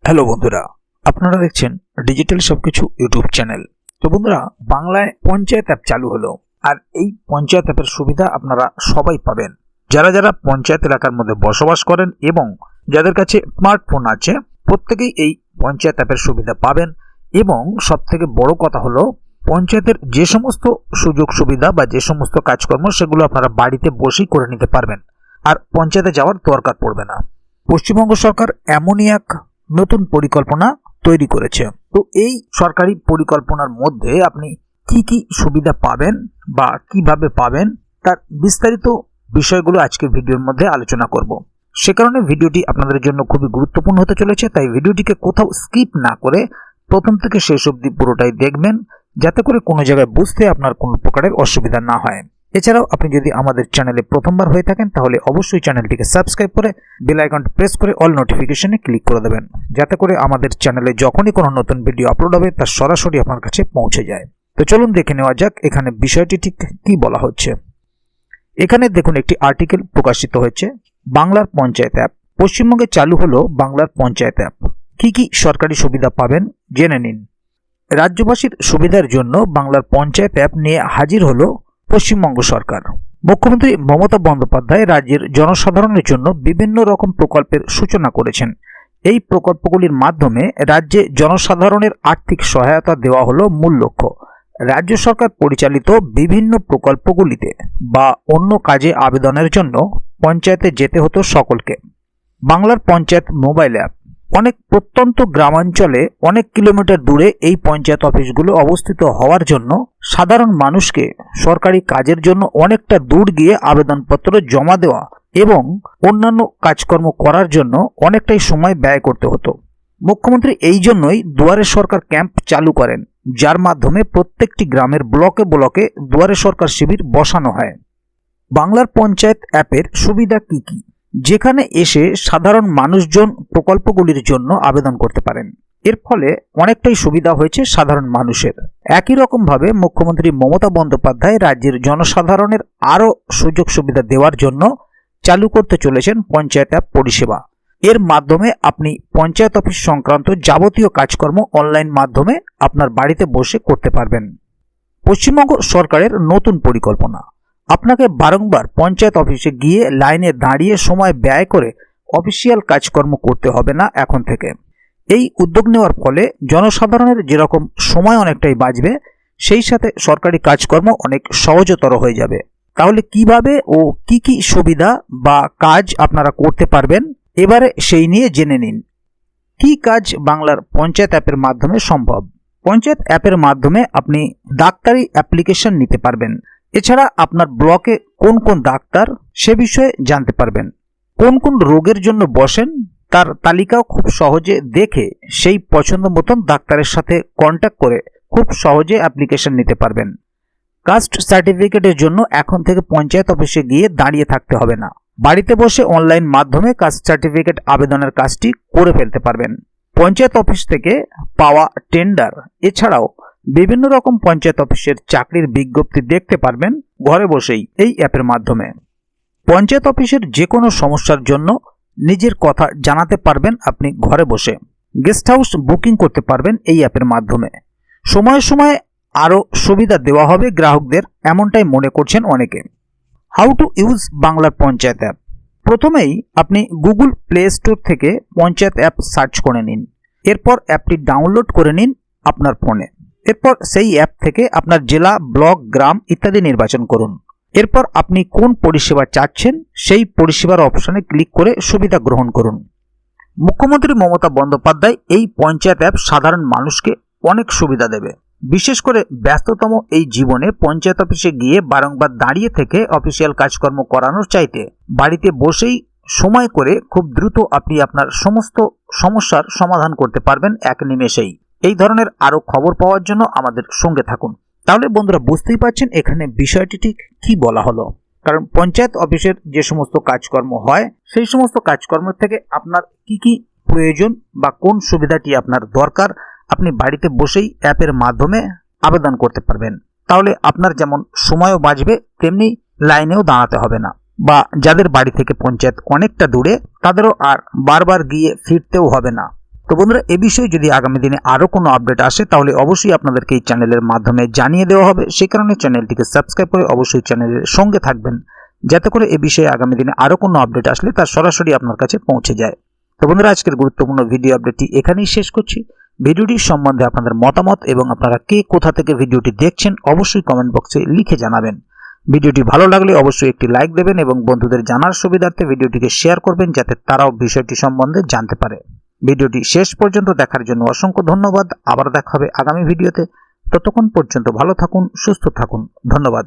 Hello বন্ধুরা, আপনারা দেখছেন ডিজিটাল সবকিছু ইউটিউব চ্যানেল। তো বন্ধুরা, বাংলায় পঞ্চায়েত অ্যাপ চালু হলো। আর এই পঞ্চায়েত অ্যাপের সুবিধা আপনারা সবাই পাবেন। যারা যারা পঞ্চায়েত এলাকার মধ্যে বসবাস করেন এবং যাদের কাছে স্মার্টফোন আছে, প্রত্যেকেই এই পঞ্চায়েত অ্যাপের সুবিধা পাবেন। এবং সবথেকে বড় কথা হলো, পঞ্চায়েতের যে সমস্ত সুযোগ সুবিধা বা যে সমস্ত কাজকর্ম সেগুলো আপনারা বাড়িতে বসেই করে নিতে পারবেন। আর পঞ্চায়েতে যাওয়ার দরকার পড়বে না। পশ্চিমবঙ্গ সরকার এমনই এক নতুন পরিকল্পনা তৈরি করেছে। তো এই সরকারি পরিকল্পনার মধ্যে আপনি কি কি সুবিধা পাবেন বা কিভাবে পাবেন তার বিস্তারিত বিষয়গুলো আজকের ভিডিওর মধ্যে আলোচনা করব। সে কারণে ভিডিওটি আপনাদের জন্য খুবই গুরুত্বপূর্ণ হতে চলেছে। তাই ভিডিওটিকে কোথাও স্কিপ না করে প্রথম থেকে শেষ অবধি পুরোটাই দেখবেন, যাতে করে কোনো জায়গায় বুঝতে আপনার কোনো প্রকারের অসুবিধা না হয়। এছাড়াও আপনি যদি আমাদের চ্যানেলে প্রথমবার হয়ে থাকেন তাহলে অবশ্যই চ্যানেলটিকে সাবস্ক্রাইব করে বেল আইকনটি প্রেস করে অল নোটিফিকেশনে ক্লিক করে দেবেন, যাতে করে আমাদের চ্যানেলে যখনই কোনো নতুন ভিডিও আপলোড হবে তা সরাসরি আপনার কাছে পৌঁছে যায়। তো চলুন দেখে নেওয়া যাক এখানে বিষয়টি ঠিক কি বলা হচ্ছে। এখানে দেখুন একটি আর্টিকেল প্রকাশিত হয়েছে, বাংলার পঞ্চায়েত অ্যাপ। পশ্চিমবঙ্গে চালু হলো বাংলার পঞ্চায়েত অ্যাপ। কি কি সরকারি সুবিধা পাবেন জেনে নিন। রাজ্যবাসীর সুবিধার জন্য বাংলার পঞ্চায়েত অ্যাপ নিয়ে হাজির হলো পশ্চিমবঙ্গ সরকার। মুখ্যমন্ত্রী মমতা বন্দ্যোপাধ্যায় রাজ্যের জনসাধারণের জন্য বিভিন্ন রকম প্রকল্পের সূচনা করেছেন। এই প্রকল্পগুলির মাধ্যমে রাজ্যে জনসাধারণের আর্থিক সহায়তা দেওয়া হলো মূল লক্ষ্য। রাজ্য সরকার পরিচালিত বিভিন্ন প্রকল্পগুলিতে বা অন্য কাজে আবেদনের জন্য পঞ্চায়েতে যেতে হতো সকলকে। বাংলার পঞ্চায়েত মোবাইল অ্যাপ। অনেক প্রত্যন্ত গ্রামাঞ্চলে অনেক কিলোমিটার দূরে এই পঞ্চায়েত অফিসগুলো অবস্থিত হওয়ার জন্য সাধারণ মানুষকে সরকারি কাজের জন্য অনেকটা দূর গিয়ে আবেদনপত্র জমা দেওয়া এবং অন্যান্য কাজকর্ম করার জন্য অনেকটাই সময় ব্যয় করতে হতো। মুখ্যমন্ত্রী এই জন্যই দুয়ারে সরকার ক্যাম্প চালু করেন, যার মাধ্যমে প্রত্যেকটি গ্রামের ব্লকে ব্লকে দুয়ারে সরকার শিবির বসানো হয়। বাংলার পঞ্চায়েত অ্যাপের সুবিধা কি কি? যেখানে এসে সাধারণ মানুষজন প্রকল্পগুলির জন্য আবেদন করতে পারেন। এর ফলে অনেকটাই সুবিধা হয়েছে সাধারণ মানুষের। একই রকমভাবে মুখ্যমন্ত্রী মমতা বন্দ্যোপাধ্যায় রাজ্যের জনসাধারণের আরও সুযোগ সুবিধা দেওয়ার জন্য চালু করতে চলেছেন পঞ্চায়েত অ্যাপ পরিষেবা। এর মাধ্যমে আপনি পঞ্চায়েত অফিস সংক্রান্ত যাবতীয় কাজকর্ম অনলাইন মাধ্যমে আপনার বাড়িতে বসে করতে পারবেন। পশ্চিমবঙ্গ সরকারের নতুন পরিকল্পনা। আপনাকে বারংবার পঞ্চায়েত অফিসে গিয়ে লাইনে দাঁড়িয়ে সময় ব্যয় করে অফিসিয়াল কাজকর্ম করতে হবে না এখন থেকে। এই উদ্যোগ নেওয়ার ফলে জনসাধারণের যেরকম সময় অনেকটাই বাঁচবে, সেই সাথে সরকারি কাজকর্ম অনেক সহজতর হয়ে যাবে। তাহলে কিভাবে ও কি কি সুবিধা বা কাজ আপনারা করতে পারবেন, এবারে সেই নিয়ে জেনে নিন। কি কাজ বাংলার পঞ্চায়েত অ্যাপের মাধ্যমে সম্ভব? পঞ্চায়েত অ্যাপের মাধ্যমে আপনি ডাক্তারি অ্যাপ্লিকেশন নিতে পারবেন। এছাড়া আপনার ব্লকে কোন কোন ডাক্তার সে বিষয়ে জানতে পারবেন। কোন কোন রোগের জন্য বসেন তার তালিকাও খুব সহজে দেখে সেই পছন্দ মতন ডাক্তারের সাথে কন্ট্যাক্ট করে খুব সহজে অ্যাপ্লিকেশন নিতে পারবেন। কাস্ট সার্টিফিকেটের জন্য এখন থেকে পঞ্চায়েত অফিসে গিয়ে দাঁড়িয়ে থাকতে হবে না। বাড়িতে বসে অনলাইন মাধ্যমে কাস্ট সার্টিফিকেট আবেদনের কাজটি করে ফেলতে পারবেন। পঞ্চায়েত অফিস থেকে পাওয়া টেন্ডার এছাড়াও বিভিন্ন রকম পঞ্চায়েত অফিসের চাকরির বিজ্ঞপ্তি দেখতে পারবেন ঘরে বসেই এই অ্যাপের মাধ্যমে। পঞ্চায়েত অফিসের যে কোনো সমস্যার জন্য নিজের কথা জানাতে পারবেন আপনি ঘরে বসে। গেস্ট হাউস বুকিং করতে পারবেন এই অ্যাপের মাধ্যমে। সময়ে সময়ে আরও সুবিধা দেওয়া হবে গ্রাহকদের, এমনটাই মনে করছেন অনেকে। হাউ টু ইউজ বাংলার পঞ্চায়েত অ্যাপ। প্রথমেই আপনি গুগল প্লে স্টোর থেকে পঞ্চায়েত অ্যাপ সার্চ করে নিন। এরপর অ্যাপটি ডাউনলোড করে নিন আপনার ফোনে। এরপর সেই অ্যাপ থেকে আপনার জেলা, ব্লক, গ্রাম ইত্যাদি নির্বাচন করুন। এরপর আপনি কোন পরিষেবা চাচ্ছেন সেই পরিষেবার অপশনে ক্লিক করে সুবিধা গ্রহণ করুন। মুখ্যমন্ত্রী মমতা বন্দ্যোপাধ্যায় এই পঞ্চায়েত অ্যাপ সাধারণ মানুষকে অনেক সুবিধা দেবে। বিশেষ করে ব্যস্ততম এই জীবনে পঞ্চায়েত অফিসে গিয়ে বারংবার দাঁড়িয়ে থেকে অফিসিয়াল কাজকর্ম করানোর চাইতে বাড়িতে বসেই সময় করে খুব দ্রুত আপনি আপনার সমস্ত সমস্যার সমাধান করতে পারবেন এক নিমেষেই। এই ধরনের আরও খবর পাওয়ার জন্য আমাদের সঙ্গে থাকুন। তাহলে বন্ধুরা, বুঝতেই পারছেন এখানে বিষয়টি ঠিক কি বলা হলো। কারণ পঞ্চায়েত অফিসের যে সমস্ত কাজকর্ম হয় সেই সমস্ত কাজকর্ম থেকে আপনার কি কি প্রয়োজন বা কোন সুবিধাটি আপনার দরকার আপনি বাড়িতে বসেই অ্যাপের মাধ্যমে আবেদন করতে পারবেন। তাহলে আপনার যেমন সময়ও বাঁচবে, তেমনি লাইনেও দাঁড়াতে হবে না। বা যাদের বাড়ি থেকে পঞ্চায়েত অনেকটা দূরে তাদেরও আর বারবার গিয়ে ফিরতেও হবে না। তো বন্ধুরা, এ বিষয়ে যদি আগামী দিনে আরও কোনো আপডেট আসে তাহলে অবশ্যই আপনাদেরকে এই চ্যানেলের মাধ্যমে জানিয়ে দেওয়া হবে। সেই কারণে চ্যানেলটিকে সাবস্ক্রাইব করে অবশ্যই চ্যানেলের সঙ্গে থাকবেন, যাতে করে এ বিষয়ে আগামী দিনে আরও কোনো আপডেট আসলে তার সরাসরি আপনার কাছে পৌঁছে যায়। তো বন্ধুরা, আজকের গুরুত্বপূর্ণ ভিডিও আপডেটটি এখানেই শেষ করছি। ভিডিওটির সম্বন্ধে আপনাদের মতামত এবং আপনারা কে কোথা থেকে ভিডিওটি দেখছেন অবশ্যই কমেন্ট বক্সে লিখে জানাবেন। ভিডিওটি ভালো লাগলে অবশ্যই একটি লাইক দেবেন এবং বন্ধুদের জানার সুবিধার্থে ভিডিওটিকে শেয়ার করবেন, যাতে তারাও বিষয়টি সম্বন্ধে জানতে পারে। ভিডিওটি শেষ পর্যন্ত দেখার জন্য অসংখ্য ধন্যবাদ। আবার দেখা হবে আগামী ভিডিওতে। ততক্ষণ পর্যন্ত ভালো থাকুন, সুস্থ থাকুন। ধন্যবাদ।